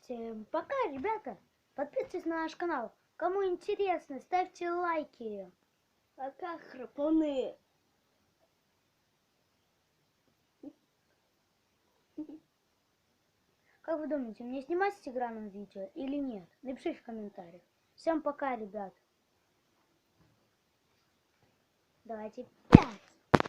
Всем пока, ребята! Подписывайтесь на наш канал. Кому интересно, ставьте лайки. Пока, храпуны. Как вы думаете, мне снимать с Тиграном видео или нет? Напишите в комментариях. Всем пока, ребят. Давайте 5.